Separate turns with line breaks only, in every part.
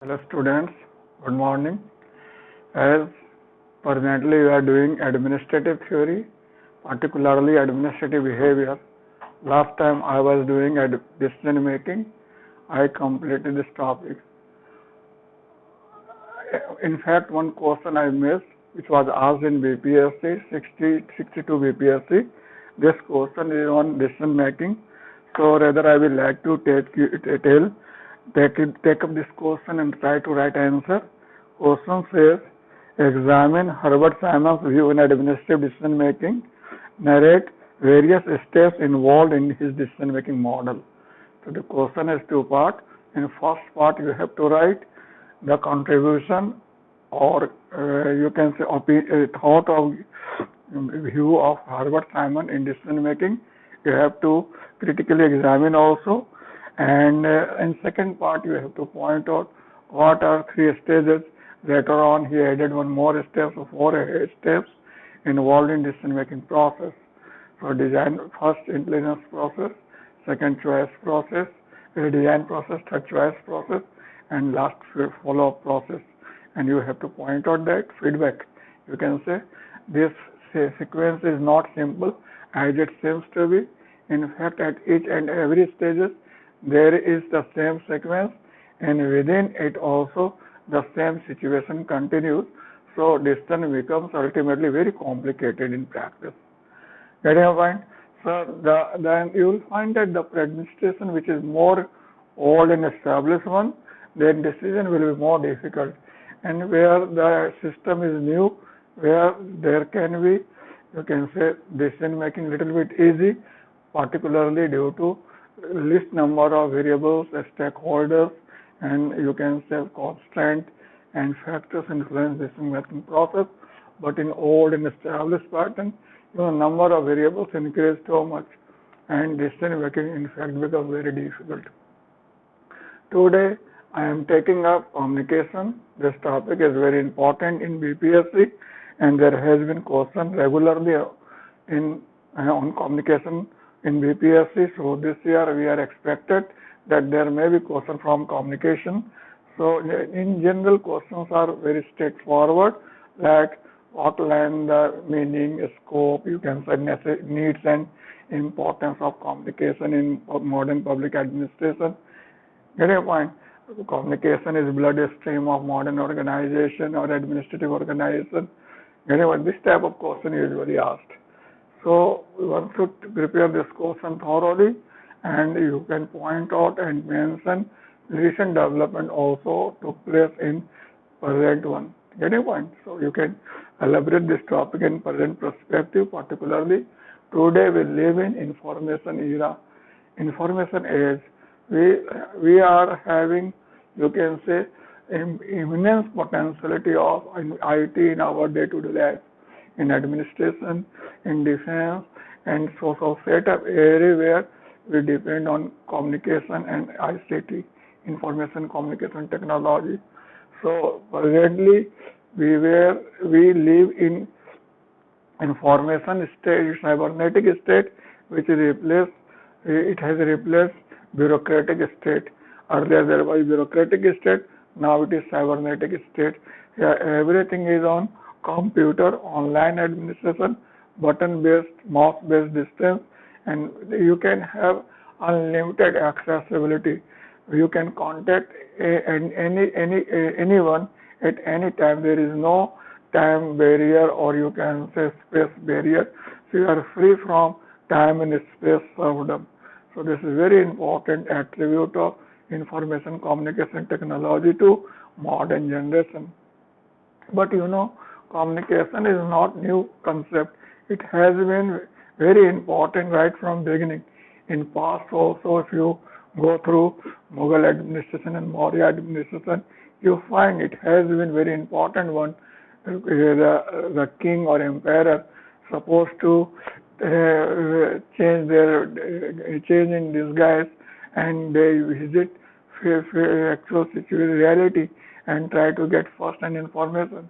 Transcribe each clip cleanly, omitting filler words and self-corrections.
Hello students, good morning. As presently we are doing administrative theory, particularly administrative behavior. Last time I was doing decision making. I completed this topic. In fact, one question I missed, which was asked in BPSC, 62 BPSC. This question is on decision making. So rather I will like to take up this question and try to write answer. Question says, examine Herbert Simon's view in administrative decision making. Narrate various steps involved in his decision making model. So the question has two parts. In first part, you have to write the contribution or you can say thought of view of Herbert Simon in decision making. You have to critically examine also, and in second part you have to point out what are three stages. Later on he added one more step, so four steps involved in decision making process. So design, first intelligence process, second choice process, design process, third choice process, and last follow-up process. And you have to point out that feedback. You can say this sequence is not simple as it seems to be. In fact, at each and every stages there is the same sequence, and within it also the same situation continues. So decision becomes ultimately very complicated in practice. Getting a point? So then you will find that the administration which is more old and established one, then decision will be more difficult. And where the system is new, where there can be, you can say, decision making little bit easy, particularly due to least number of variables, stakeholders, and you can say constraint and factors influence decision making process. But in old and established pattern, number of variables increase so much, and decision making in fact becomes very difficult. Today I am taking up communication. This topic is very important in BPSC, and there has been question regularly on communication in BPSC. So this year we are expected that there may be question from communication. So in general, questions are very straightforward, like outline the meaning, scope, you can say needs and importance of communication in modern public administration. Get a point? Communication is bloodstream of modern organization or administrative organization. This type of question is usually asked. So one should prepare this question thoroughly, and you can point out and mention recent development also took place in present one. Get a point? So you can elaborate this topic in present perspective, particularly today we live in information era, information age. We are having, you can say, immense potentiality of IT in our day-to-day life, in administration, in defense, and social setup everywhere. We depend on communication and ICT, information communication technology. So presently we live in information state, cybernetic state, which is it has replaced bureaucratic state. Earlier there was bureaucratic state, now it is cybernetic state. Here everything is on computer, online administration, button based, mouse based distance, and you can have unlimited accessibility. You can contact anyone at any time. There is no time barrier, or you can say space barrier. So you are free from time and space serfdom. So this is very important attribute of information communication technology to modern generation. But communication is not new concept. It has been very important right from beginning. In past also, if you go through Mughal administration and Maurya administration, you find it has been very important one. The king or emperor supposed to change in disguise, and they visit actual reality and try to get first-hand information.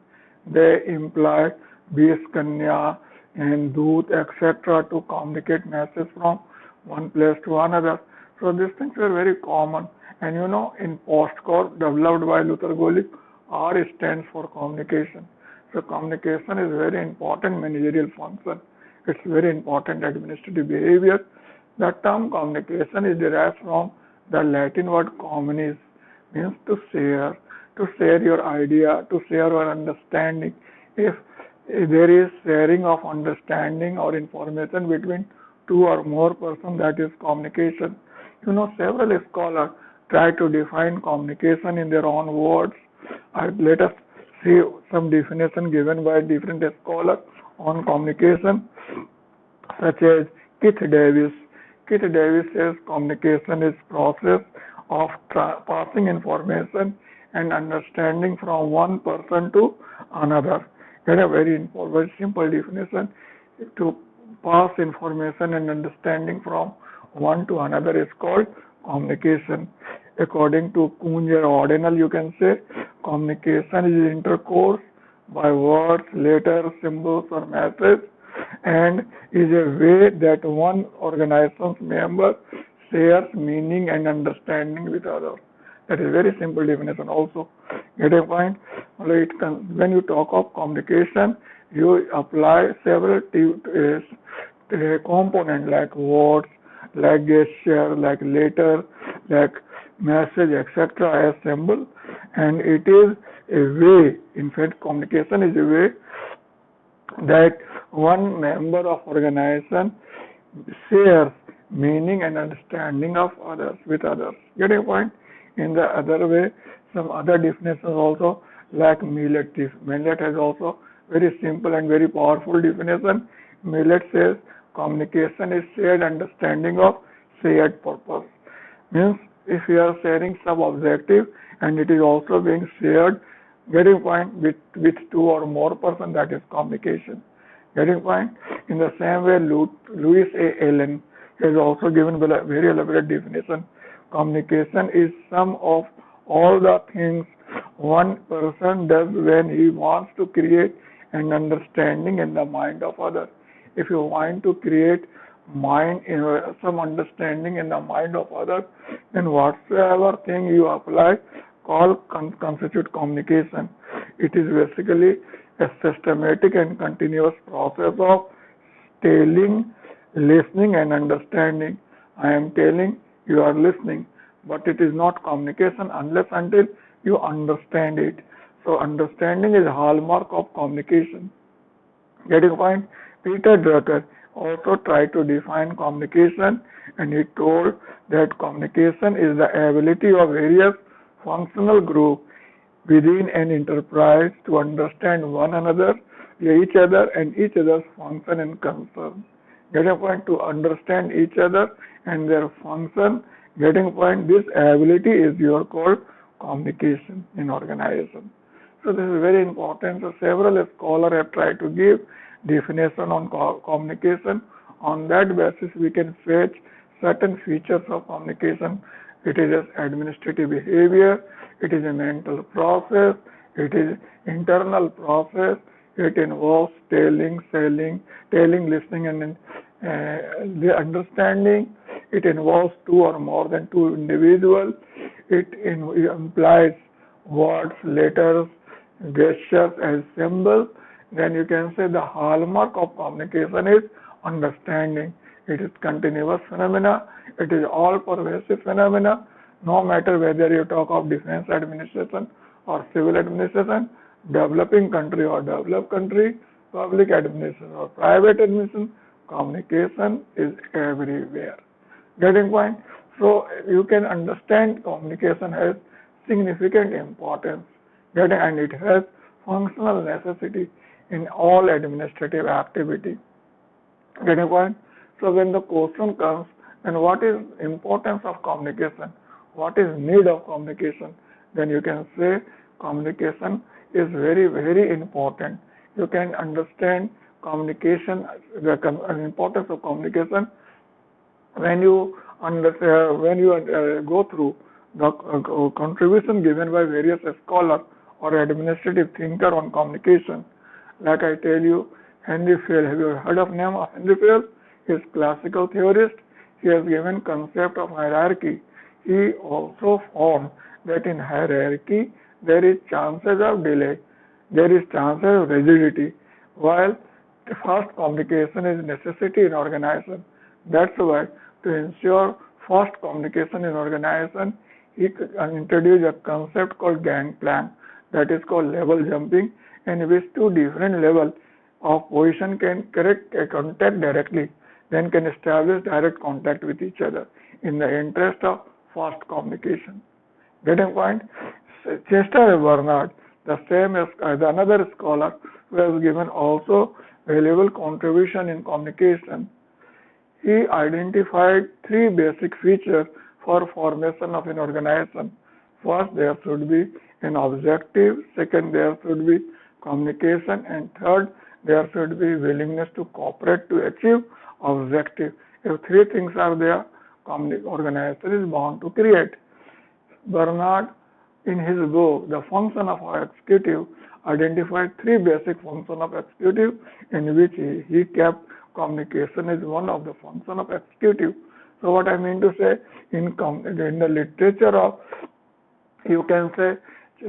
They employ Bees Kanya and Doot, etc. to communicate messages from one place to another. So these things were very common, And you know, in postcode developed by Luther Gulick, R stands for communication. So communication is very important managerial function. It's very important administrative behavior. The term communication is derived from the Latin word communis, means to share your idea, to share your understanding. If there is sharing of understanding or information between two or more persons, that is communication. You know, several scholars try to define communication in their own words. Let us see some definition given by different scholars on communication, such as Keith Davis. Keith Davis says communication is process of passing information and understanding from one person to another. Get a very simple definition. To pass information and understanding from one to another is called communication. According to Kunzer Ordinal, you can say communication is intercourse by words, letters, symbols, or messages, and is a way that one organization's member shares meaning and understanding with others. That is very simple definition also. Get a point? When you talk of communication, you apply several components like words, like gesture, like letter, like message, etc. as symbol, and it is a way, in fact communication is a way that one member of organization shares meaning and understanding of others with others. Get a point? In the other way, some other definitions also, like millet. Millet has also very simple and very powerful definition. Millet says communication is shared understanding of shared purpose. Means if you are sharing some objective and it is also being shared, getting point, with two or more persons, that is communication. Getting point? In the same way, Louis A. Allen has also given a very elaborate definition. Communication is sum of all the things one person does when he wants to create an understanding in the mind of others. If you want to create some understanding in the mind of others, then whatsoever thing you apply constitute communication. It is basically a systematic and continuous process of telling, listening, and understanding. I am telling, you are listening, but it is not communication unless until you understand it. So understanding is a hallmark of communication. Getting point? Peter Drucker also tried to define communication, and he told that communication is the ability of various functional groups within an enterprise to understand one another, each other, and each other's function and concern. Getting point? To understand each other and their function. Getting point? This ability is called communication in organization. So this is very important. So several scholars have tried to give definition on communication. On that basis, we can fetch certain features of communication. It is administrative behavior, it is a mental process, it is internal process, it involves telling, listening, and the understanding. It involves two or more than two individuals. It implies words, letters, gestures as symbols. Then you can say the hallmark of communication is understanding. It is continuous phenomena. It is all-pervasive phenomena. No matter whether you talk of defense administration or civil administration, developing country or developed country, public administration or private administration, communication is everywhere. Getting point? So you can understand communication has significant importance, and it has functional necessity in all administrative activity. Getting point? So when the question comes, then what is importance of communication? What is need of communication? Then you can say communication is very, very important. You can understand communication, the importance of communication when you go through the contribution given by various scholars or administrative thinker on communication. Like I tell you, Henry Fayol. Have you heard of name of Henry Fayol? He is classical theorist. He has given concept of hierarchy. He He also found that in hierarchy there is chances of delay, there is chances of rigidity, while fast communication is necessity in organization. That's why to ensure fast communication in organization, he introduced a concept called gangplank, that is called level jumping, in which two different levels of position can correct contact directly, then can establish direct contact with each other in the interest of fast communication. Getting point? Chester Bernard, the same as another scholar who has given also valuable contribution in communication. He identified three basic features for formation of an organization. First, there should be an objective. Second, there should be communication. And third, there should be willingness to cooperate to achieve objective. If three things are there, organization is bound to create. Bernard, in his book, The Function of Executive, identified three basic functions of executive, in which he kept communication as one of the functions of executive. So what I mean to say, in the literature of, you can say,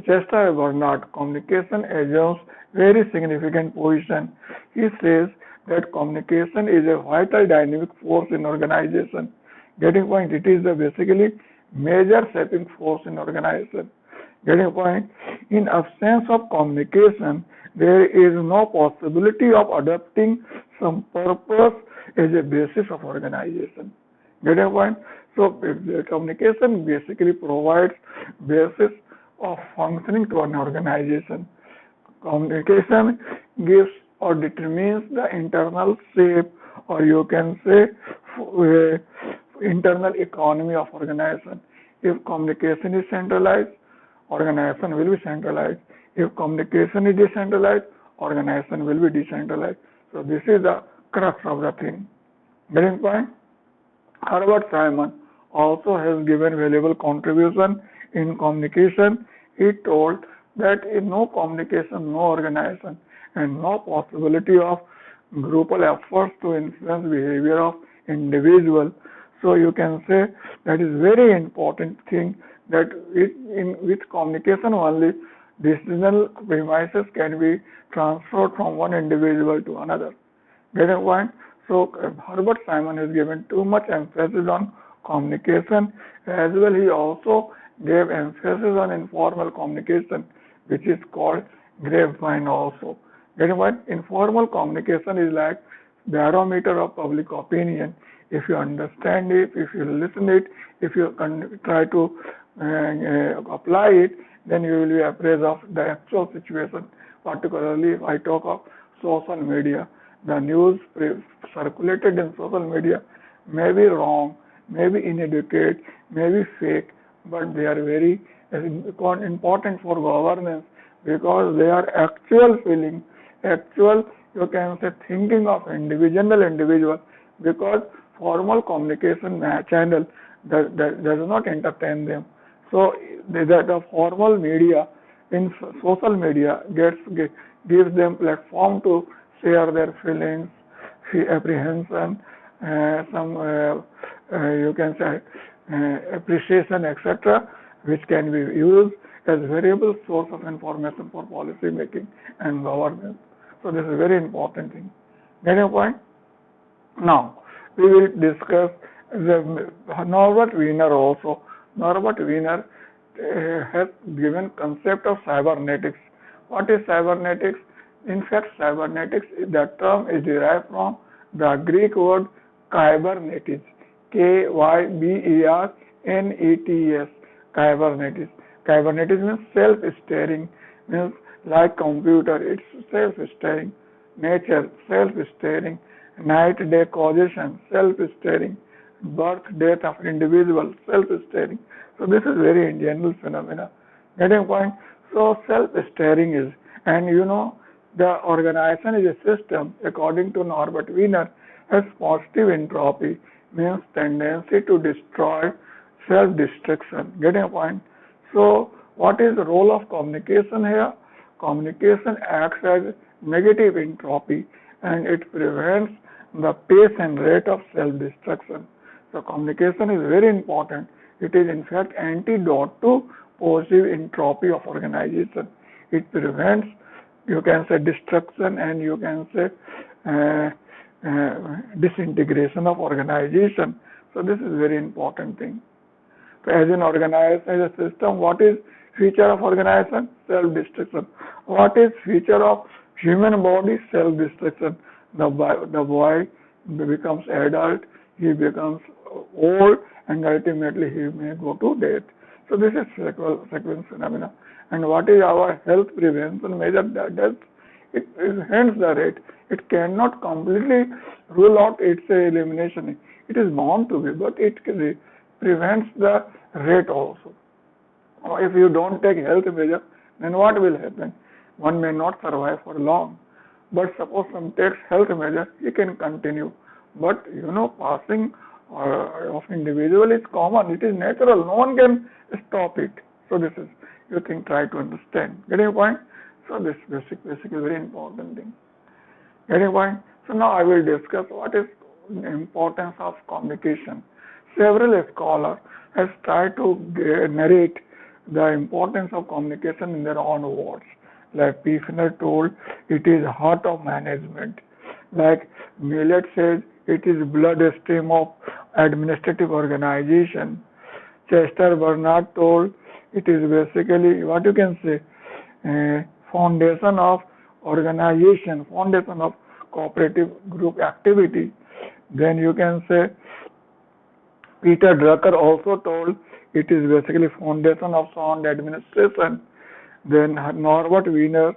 Chester Bernard, communication assumes very significant position. He says that communication is a vital dynamic force in organization. Getting point, it is the basically major shaping force in organization. Getting point, in absence of communication, there is no possibility of adopting some purpose as a basis of organization. Getting point? So the communication basically provides basis of functioning to an organization. Communication gives or determines the internal shape, or you can say internal economy of organization. If communication is centralized, organization will be centralized. If communication is decentralized, organization will be decentralized. So this is the crux of the thing. Getting point? Herbert Simon also has given valuable contribution in communication. He told that in no communication, no organization, and no possibility of groupal efforts to influence behavior of individual. So you can say that is very important thing, that with communication only decisional premises can be transferred from one individual to another. Get a point? So Herbert Simon has given too much emphasis on communication. As well, he also gave emphasis on informal communication, which is called grapevine also. Get a point? Informal communication is like barometer of public opinion. If you understand it, if you listen it, if you try to apply it, then you will be appraised of the actual situation. Particularly if I talk of social media, the news circulated in social media may be wrong, may be inadequate, may be fake, but they are very important for governance, because they are actual feeling, actual, you can say, thinking of individual, because formal communication channel does not entertain them. So the formal media in social media gives them platform to share their feelings, apprehension, some you can say appreciation, etc., which can be used as variable source of information for policy making and governance. So this is a very important thing. Getting a point? Now we will discuss the Norbert Wiener also. Norbert Wiener has given concept of cybernetics. What is cybernetics? In fact, cybernetics, that term is derived from the Greek word kybernetes, K-Y-B-E-R-N-E-T-S, kybernetes. Kybernetes means self-steering, means like computer, it's self-steering. Nature, self-steering. Night-day causation, self-steering. Birth, death of individual, self-steering. So this is very general phenomena. Getting point? So self-steering is, and you know, the organization is a system, according to Norbert Wiener, has positive entropy, means tendency to destroy, self-destruction. Getting a point? So what is the role of communication here? Communication acts as negative entropy, and it prevents the pace and rate of self-destruction. So communication is very important. It is in fact antidote to positive entropy of organization. It prevents, you can say, destruction, and you can say disintegration of organization. So this is very important thing. So as an organization, as a system, what is feature of organization? Self-destruction. What is feature of human body? Self-destruction. The boy becomes adult, he becomes old, and ultimately he may go to death. So this is sequence phenomena. And what is our health prevention measure? That it enhances the rate. It cannot completely rule out its elimination. It is bound to be, but it prevents the rate also. If you don't take health measure, then what will happen? One may not survive for long. But suppose some takes health measure, he can continue. But passing of individual is common. It is natural. No one can stop it. So this is, you can try to understand. Getting your point? So this basic is very important thing. Getting your point? So now I will discuss what is the importance of communication. Several scholars have tried to narrate the importance of communication in their own words. Like Pfister told, it is heart of management. Like Millett says, it is bloodstream of administrative organization. Chester Bernard told, it is basically what you can say, foundation of organization, foundation of cooperative group activity. Then you can say Peter Drucker also told it is basically foundation of sound administration. Then Norbert Wiener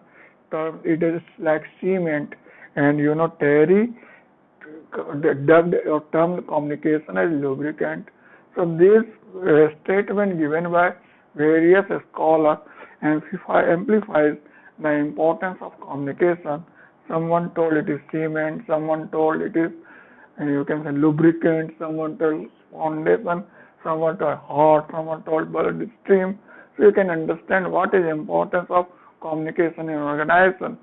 termed it is like cement, and Terry dubbed or termed communication as lubricant. So this statement given by various scholars amplifies the importance of communication. Someone told it is cement, someone told it is you can say lubricant, someone told foundation, someone told heart, someone told bloodstream. So you can understand what is importance of communication in organization.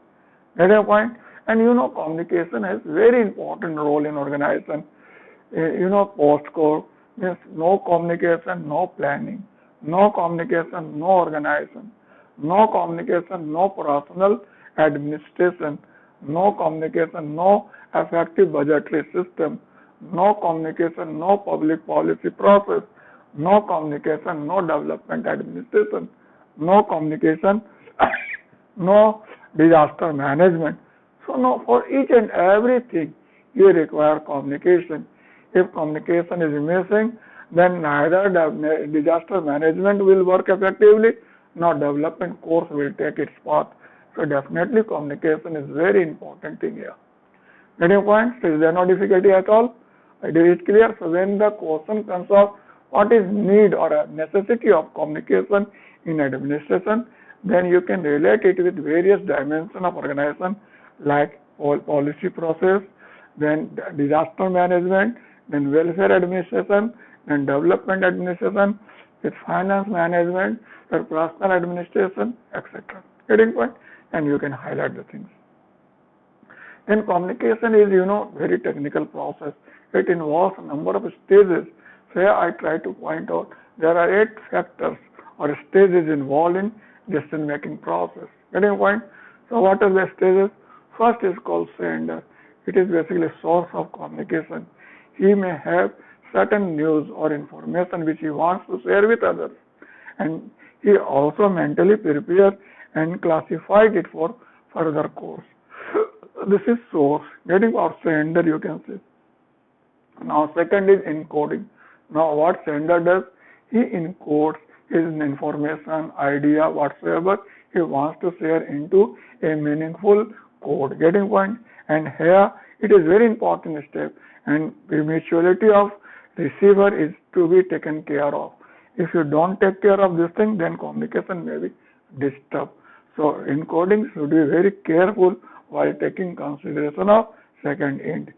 Get your point? And communication has very important role in organization. Postcode means no communication, no planning. No communication, no organization. No communication, no personal administration. No communication, no effective budgetary system. No communication, no public policy process. No communication, no development administration. No communication, no disaster management. So no, for each and everything you require communication. If communication is missing, then neither disaster management will work effectively, nor development course will take its path. So definitely communication is very important thing here. Get your point? Is there no difficulty at all? Is it clear? So when the question comes up, what is need or a necessity of communication in administration, then you can relate it with various dimensions of organization like policy process, then disaster management, then welfare administration, then development administration, with finance management, with personal administration, etc. Getting point? And you can highlight the things. Then communication is, very technical process. It involves a number of stages. So here I try to point out there are 8 factors or stages involved in decision-making process. Getting point? So what are the stages? First is called sender. It is basically a source of communication. He may have certain news or information which he wants to share with others, and he also mentally prepares and classifies it for further course. This is source. Getting or sender, you can say. Now second is encoding. Now what sender does? He encodes his information, idea, whatsoever he wants to share into a meaningful code. Getting point? And here it is very important step, and the mutuality of receiver is to be taken care of. If you don't take care of this thing, then communication may be disturbed. So encoding should be very careful while taking consideration of second end.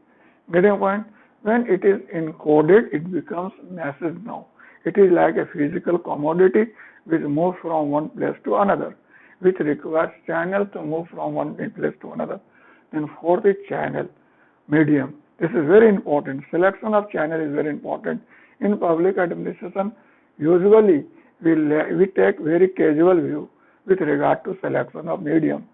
Getting point? When it is encoded, it becomes message now. It is like a physical commodity which moves from one place to another, which requires channel to move from one place to another. Then fourth is channel, medium. This is very important. Selection of channel is very important. In public administration, Usually, we take very casual view with regard to selection of medium.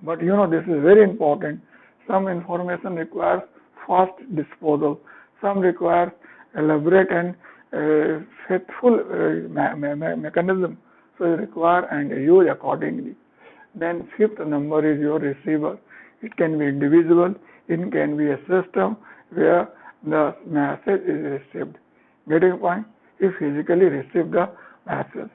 But this is very important. Some information requires fast disposal. Some requires elaborate and faithful mechanism. So you require and use accordingly. Then fifth number is your receiver. It can be individual. It can be a system where the message is received. Getting point? You physically receive the message.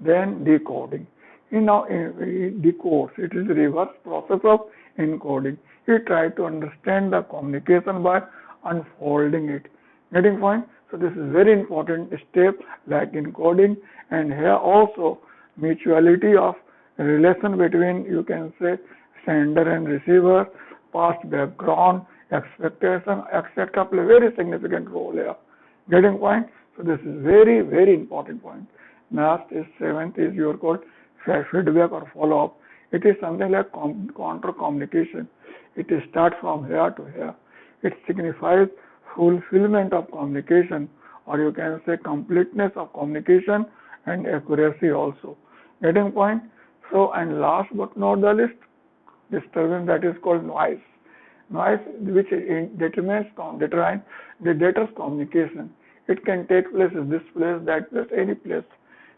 Then decoding. It decodes. It is the reverse process of encoding. You try to understand the communication by unfolding it. Getting point? So this is very important step like encoding, and here also mutuality of relation between, you can say, sender and receiver, past background, expectation, etc. play very significant role here. Getting point? So this is very, very important point. Next is seventh is your called feedback or follow-up. It is something like counter communication. It starts from here to here. It signifies fulfillment of communication, or you can say completeness of communication and accuracy also. Getting point? So, and last but not the least, disturbance, that is called noise. Noise which determines the data's communication. It can take place in this place, that place, any place.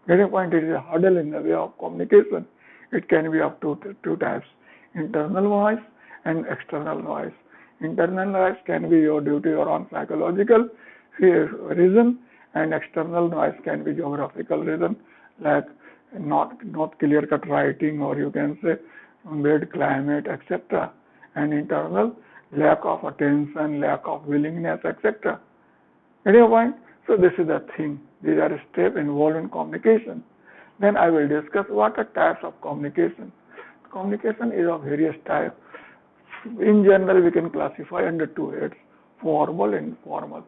Getting point? It is a hurdle in the way of communication. It can be of two types: internal noise and external noise. Internal noise can be your due to your own psychological reason, and external noise can be geographical reason, like not clear-cut writing, or you can say bad climate, etc. And internal, lack of attention, lack of willingness, etc. Getting a point? So this is the thing. These are steps involved in communication. Then I will discuss what are types of communication. Communication is of various types. In general, we can classify under two heads: formal and informal.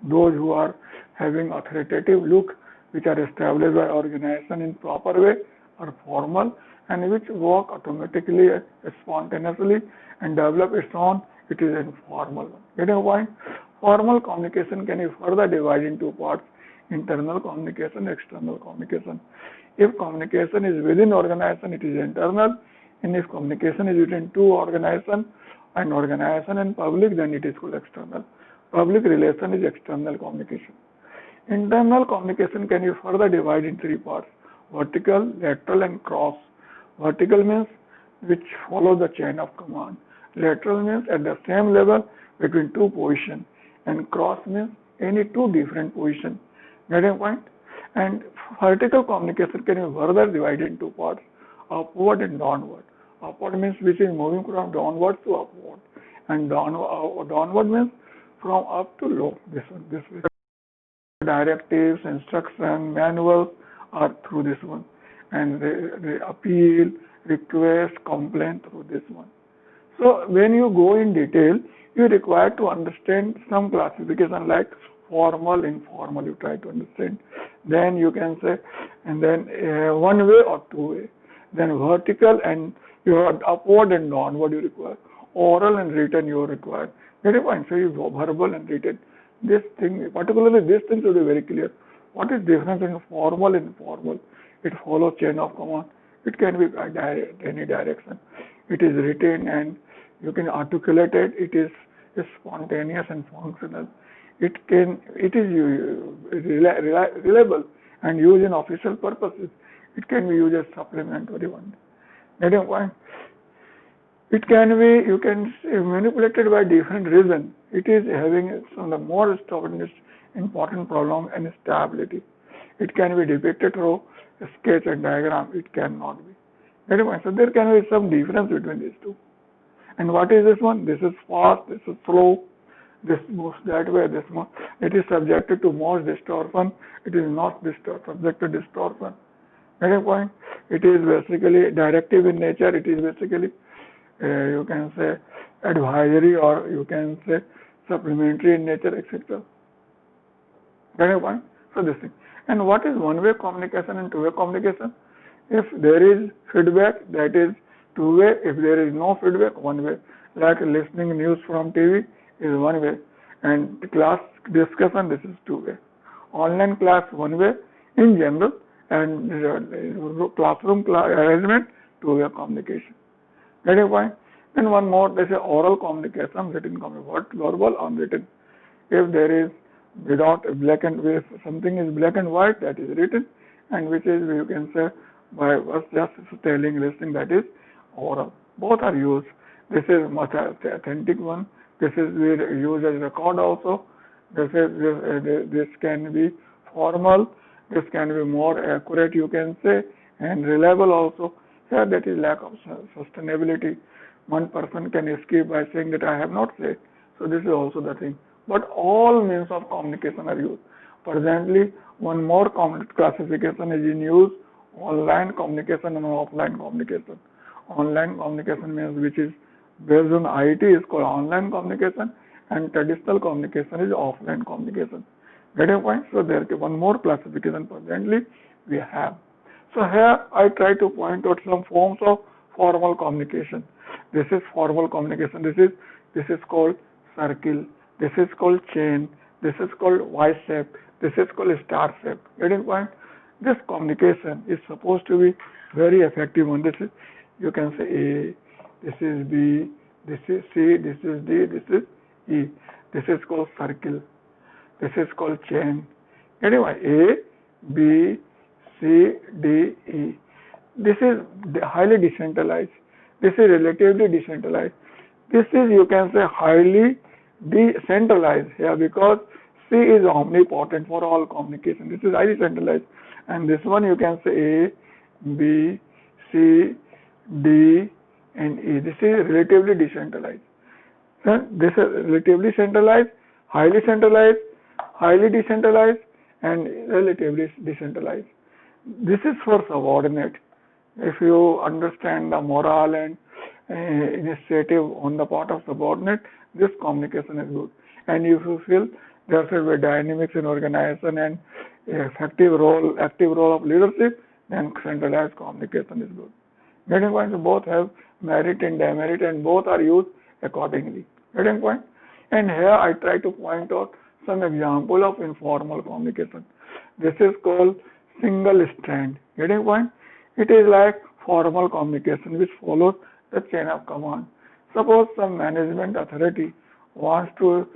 Those who are having authoritative look, which are established by organization in proper way, are formal, and which work automatically, spontaneously, and develop its own, it is informal. Getting a point? Formal communication can be further divided into parts: internal communication, external communication. If communication is within organization, it is internal, and if communication is between two organizations, an organization and public, then it is called external. Public relation is external communication. Internal communication can be further divided in three parts: vertical, lateral, and cross. Vertical means which follow the chain of command. Lateral means at the same level between two positions, and cross means any two different positions. Getting point? And vertical communication can be further divided into parts: upward and downward. Upward means which is moving from downward to upward, and downward means from up to low. This way. Directives, instruction, manuals are through this one, and the appeal, request, complaint through this one. So when you go in detail, you require to understand some classification like formal, informal. You try to understand. Then you can say, and then one way or two way. Then vertical and your upward and downward you require. Oral and written you require. Get a point? So you go verbal and written. This thing, particularly this thing should be very clear. What is difference in formal and informal? It follows chain of command. It can be any direction. It is written and you can articulate it. It is spontaneous and functional. It is reliable and used in official purposes. It can be used as supplementary one. Get a point? It can be, you can say, manipulated by different reasons. It is having some of the more important problem and stability. It can be depicted through a sketch and diagram. It cannot be. Get a point? So there can be some difference between these two. And what is this one? This is fast, this is slow, this moves that way, this moves. It is subjected to most distortion. It is not subject to distortion. Get a point? It is basically directive in nature. It is basically you can say advisory, or you can say supplementary in nature, etc. Get a point? So this thing. And what is one-way communication and two-way communication? If there is feedback, that is two-way. If there is no feedback, one-way. Like listening news from TV is one-way, and class discussion, this is two-way. Online class, one-way. in general, and classroom arrangement, two-way communication. Get your point? Then one more, they say oral communication, written communication, what verbal, unwritten. If there is without black and white, something is black and white, that is written, and which is, you can say, by us just telling, listening, that is oral. Both are used. This is much authentic one. This is we use as record also. This can be formal. This can be more accurate, you can say, and reliable also. Here that is lack of sustainability. One person can escape by saying that I have not said. So this is also the thing. But all means of communication are used. Presently, one more classification is in use: online communication and offline communication. Online communication means which is based on IT is called online communication, and traditional communication is offline communication. Get your point? So there is one more classification presently we have. So here I try to point out some forms of formal communication. This is formal communication. This is called circle. This is called chain. This is called Y shape. This is called star shape. Getting point? This communication is supposed to be very effective one. This is, you can say A, this is B, this is C, this is D, this is E. This is called circle. This is called chain. Anyway, A, B, C, D, E. This is highly decentralized. This is relatively decentralized. This is, you can say, highly decentralized here, because C is omnipotent for all communication. This is highly centralized. And this one you can say A, B, C, D, and E. This is relatively decentralized. This is relatively centralized, highly decentralized, and relatively decentralized. This is for subordinate. If you understand the moral and initiative on the part of subordinate, this communication is good. And if you feel there should be dynamics in organization and active role of leadership, then centralized communication is good. Getting point? So both have merit and demerit, and both are used accordingly. Getting point? And here I try to point out some example of informal communication. This is called single strand. Getting point? It is like formal communication which follows the chain of command. Suppose some management authority wants to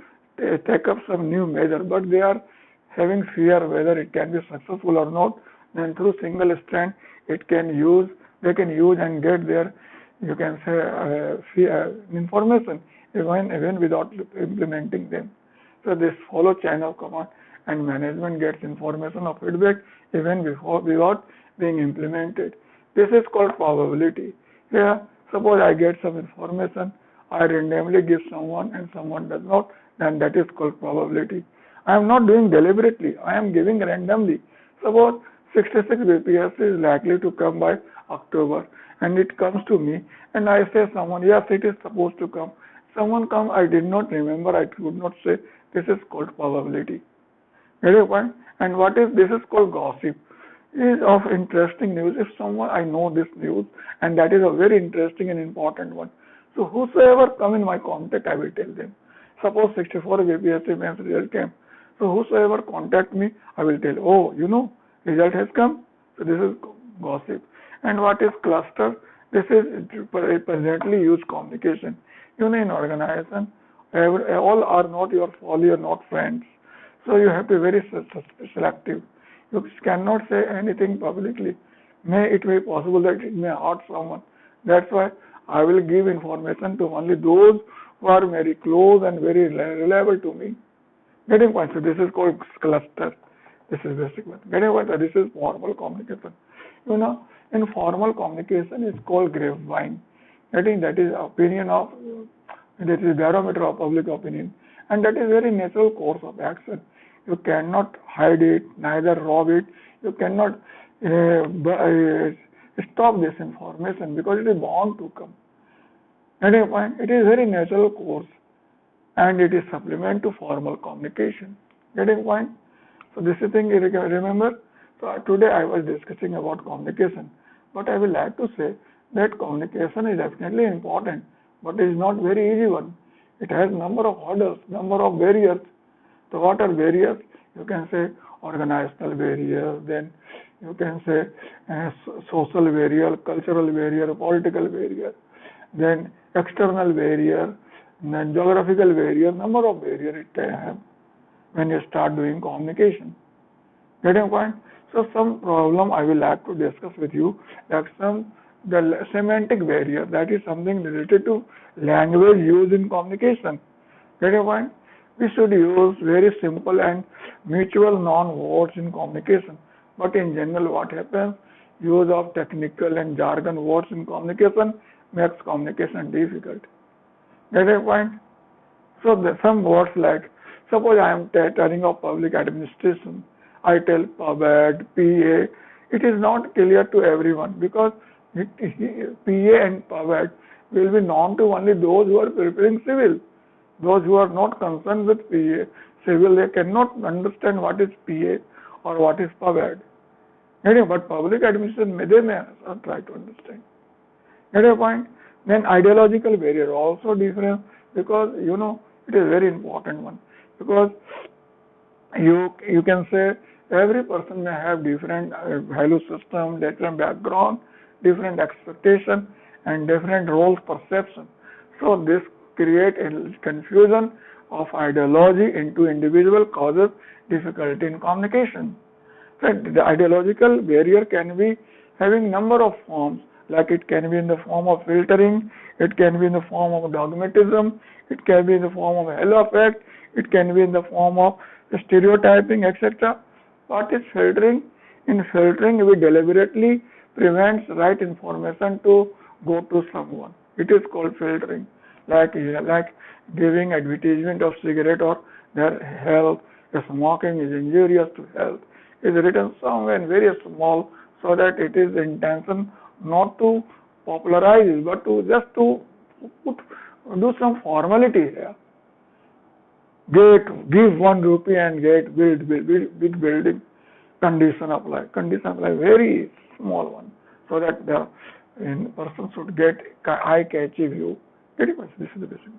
take up some new measure, but they are having fear whether it can be successful or not. Then through single strand, they can use and get their, you can say, information even without implementing them. So this follow chain of command, and management gets information or feedback even without being implemented. This is called probability. Here, suppose I get some information, I randomly give someone and someone does not, then that is called probability. I am not doing deliberately, I am giving randomly. Suppose 66 BPS is likely to come by October, and it comes to me, and I say someone, yes, it is supposed to come. Someone come, I did not remember, I could not say. This is called probability. Get your point? And this is called gossip. It is of interesting news. If someone, I know this news, and that is a very interesting and important one. So whosoever come in my contact, I will tell them. Suppose 64 BPSC means result came. So whosoever contact me, I will tell, oh, you know, result has come. So this is gossip. And what is cluster? This is presently used communication. You know, in organization, all are not your folly or not friends. So you have to be very selective. You cannot say anything publicly. It may be possible that it may hurt someone. That's why I will give information to only those who are very close and very reliable to me. Getting point? So this is called cluster. This is basic one. Getting point? So this is formal communication. You know, informal communication is called grapevine. I think that is opinion of, that is barometer of public opinion, and that is very natural course of action. You cannot hide it, neither rob it. You cannot stop this information because it is bound to come. Getting a point? It is very natural course, and it is supplement to formal communication. Getting a point? So this is thing you remember. So today I was discussing about communication, but I will like to say that communication is definitely important, but it is not very easy one. It has number of hurdles, number of barriers. So what are barriers? You can say organizational barrier, then you can say social barrier, cultural barrier, political barrier, then external barrier, then geographical barrier, number of barriers it can have when you start doing communication. Getting a point? So some problem I will like to discuss with you, like the semantic barrier, that is something related to language used in communication. Getting a point? We should use very simple and mutual non-words in communication. But in general, what happens? Use of technical and jargon words in communication makes communication difficult. Get a point? So some words like, suppose I am telling of public administration, I tell PUBAD, PA. It is not clear to everyone because PA and PUBAD will be known to only those who are preparing civil. Those who are not concerned with PA, civil, they cannot understand what is PA or what is PUBAD. But public administration, they may try to understand. Get a point? Then ideological barrier also different because it is a very important one because you can say every person may have different value system, different background, different expectation, and different roles perception. So this create a confusion of ideology into individual causes difficulty in communication. So the ideological barrier can be having number of forms, like it can be in the form of filtering, it can be in the form of dogmatism, it can be in the form of halo effect, it can be in the form of stereotyping, etc. What is filtering? In filtering, we deliberately prevents right information to go to someone. It is called filtering. Like giving advertisement of cigarette or their health, smoking is injurious to health, is written somewhere in very small so that it is intention not to popularize it, but to just to do some formality here. Give 1 rupee and build big building. Condition apply, very small one, so that the person should get eye-catchy view. Pretty much, this is the basic.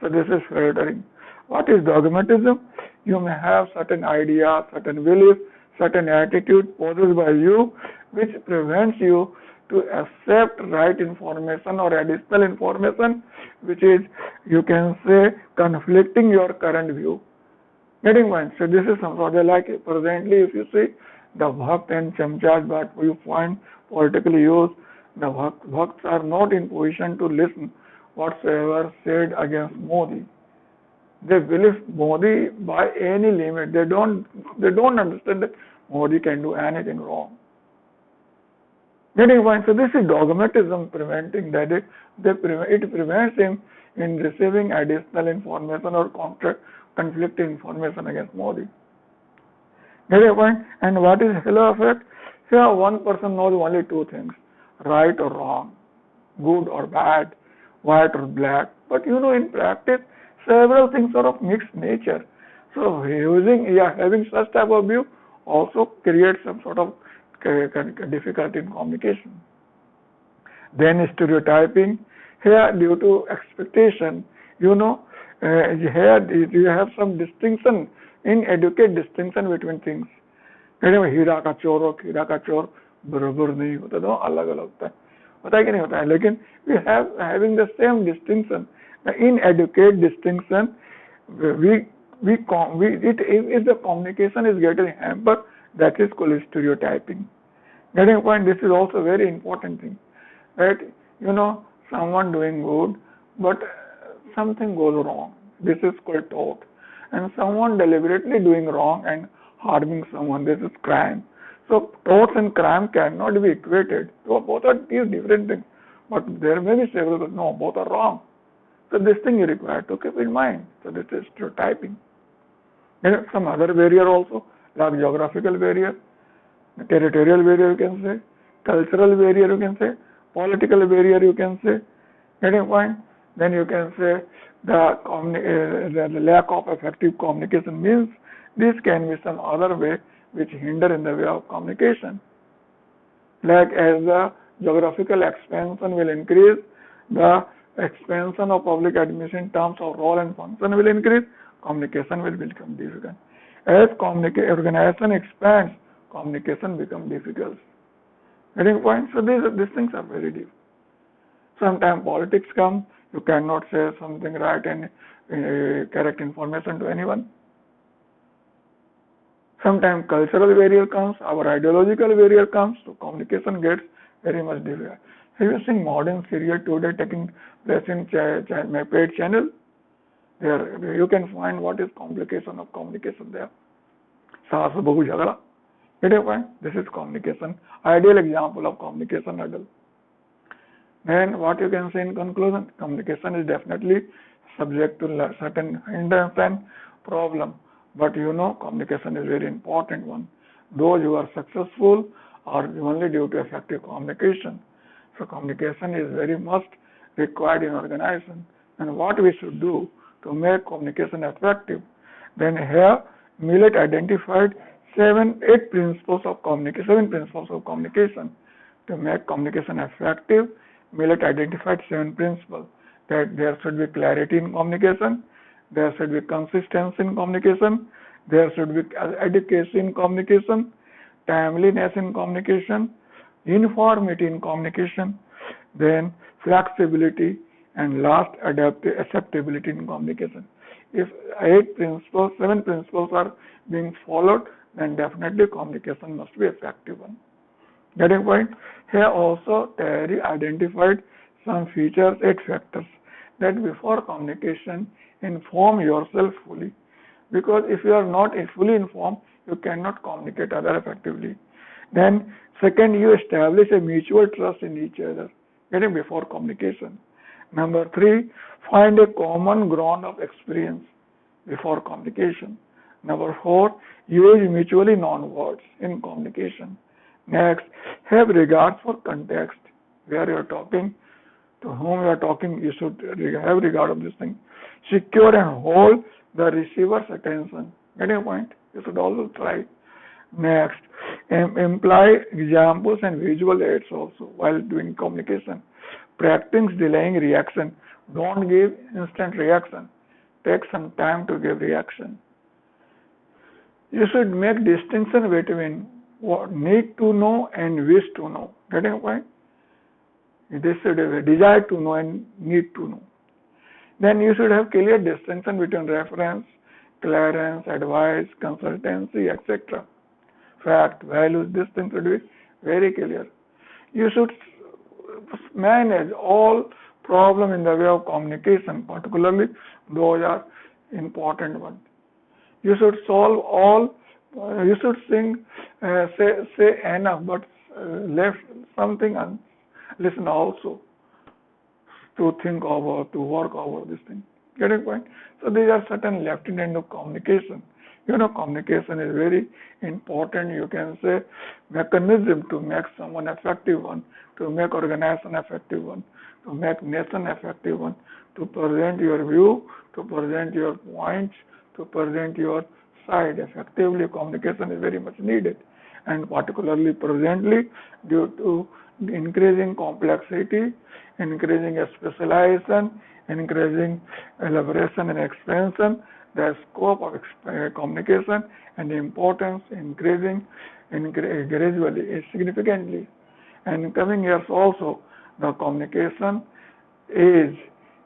So this is filtering. What is dogmatism? You may have certain idea, certain belief, certain attitude possessed by you, which prevents you to accept right information or additional information, which is, you can say, conflicting your current view. Getting point? So this is some sort of like presently, if you see the Bhakt and Chamchas that you find politically used, the Bhakts are not in position to listen whatsoever said against Modi. They believe Modi by any limit. They don't understand that Modi can do anything wrong. Getting point? So this is dogmatism preventing that it prevents him in receiving additional information or conflicting information against Modi. Getting point? And what is halo effect? Here one person knows only two things, right or wrong, good or bad, white or black. But in practice, several things are of mixed nature. So having such type of view also creates some sort of difficulty in communication. Then stereotyping. Here, due to expectation, here you have some distinction, inadequate distinction between things. हीरा का चोर और हीरा का चोर बराबर नहीं होता, तो अलग अलग होता है कि नहीं होता है, लेकिन we have having the same distinction, the inadequate distinction, if the communication is getting hampered, that is called stereotyping. Getting a point? This is also a very important thing, right? Someone doing good, but something goes wrong. This is called tort. And someone deliberately doing wrong and harming someone, this is crime. So torts and crime cannot be equated. So both are these different things. But there may be several, but no, both are wrong. So this thing you require to keep in mind. So this is stereotyping. Then some other barrier also, like geographical barrier, territorial barrier you can say, cultural barrier you can say, political barrier you can say. Getting a point? Then you can say the lack of effective communication means this can be some other way which hinder in the way of communication. Like as the geographical expansion will increase, the expansion of public administration in terms of role and function will increase, communication will become difficult. As organization expands, communication becomes difficult. Getting point? So these things are very deep. Sometimes politics come, you cannot say something right and correct information to anyone. Sometimes cultural barrier comes, our ideological barrier comes, so communication gets very much difficult. Have you seen modern serial today taking place in paid channel? There you can find what is complication of communication there. सास बहु झगड़ा. Get a point? This is communication. Ideal example of communication hurdle. Then what you can say in conclusion? Communication is definitely subject to certain hindrance and problem. But communication is very important one. Those who are successful are only due to effective communication. So communication is very much required in organization. And what we should do to make communication effective? Then here Millet identified 7 principles of communication. To make communication effective, Millet identified 7 principles. That there should be clarity in communication, there should be consistency in communication, there should be adequacy in communication, timeliness in communication, uniformity in communication, then flexibility, and last acceptability in communication. If 7 principles are being followed, then definitely communication must be effective one. Getting point? Here also Terry identified some features, 8 factors, that before communication, inform yourself fully. Because if you are not fully informed, you cannot communicate other effectively. Then second, you establish a mutual trust in each other, getting before communication. Number 3, find a common ground of experience before communication. Number 4, use mutually known words in communication. Next, have regard for context. Where you are talking, to whom you are talking, you should have regard of this thing. Secure and hold the receiver's attention. Getting a point? You should also try. Next, imply examples and visual aids also while doing communication. Practice delaying reaction. Don't give instant reaction. Take some time to give reaction. You should make distinction between what need to know and wish to know. Getting a point? This should have a desire to know and need to know. Then you should have clear distinction between reference, clearance, advice, consultancy, etc. Fact, values, this thing should be very clear. You should manage all problem in the way of communication, particularly those are important ones. You should solve all, you should say enough, but left something and listen also to think over, to work over this thing. Getting point? So these are certain left end of communication. Communication is very important, you can say, mechanism to make someone effective one, to make organization effective one, to make nation effective one, to present your view, to present your points, to present your side effectively. Communication is very much needed, and particularly presently due to the increasing complexity, increasing specialization, increasing elaboration and expansion, the scope of communication and the importance increasing gradually, significantly. And in coming years also, the communication age,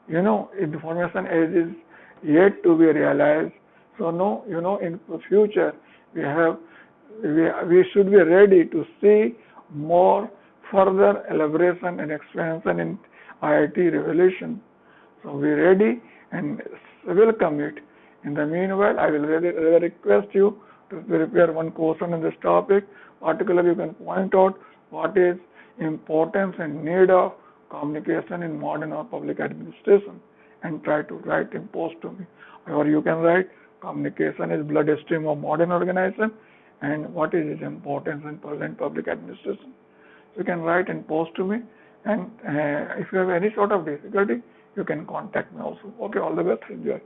information age is yet to be realized. So in the future, we should be ready to see more further elaboration and expansion in IIT revolution. So be ready and welcome it. In the meanwhile, I will really request you to prepare one question on this topic. Particularly, you can point out what is importance and need of communication in modern or public administration and try to write and post to me. Or you can write communication is bloodstream of modern organization and what is its importance in present public administration. So you can write and post to me, and if you have any sort of difficulty, you can contact me also. Okay, all the best. Enjoy.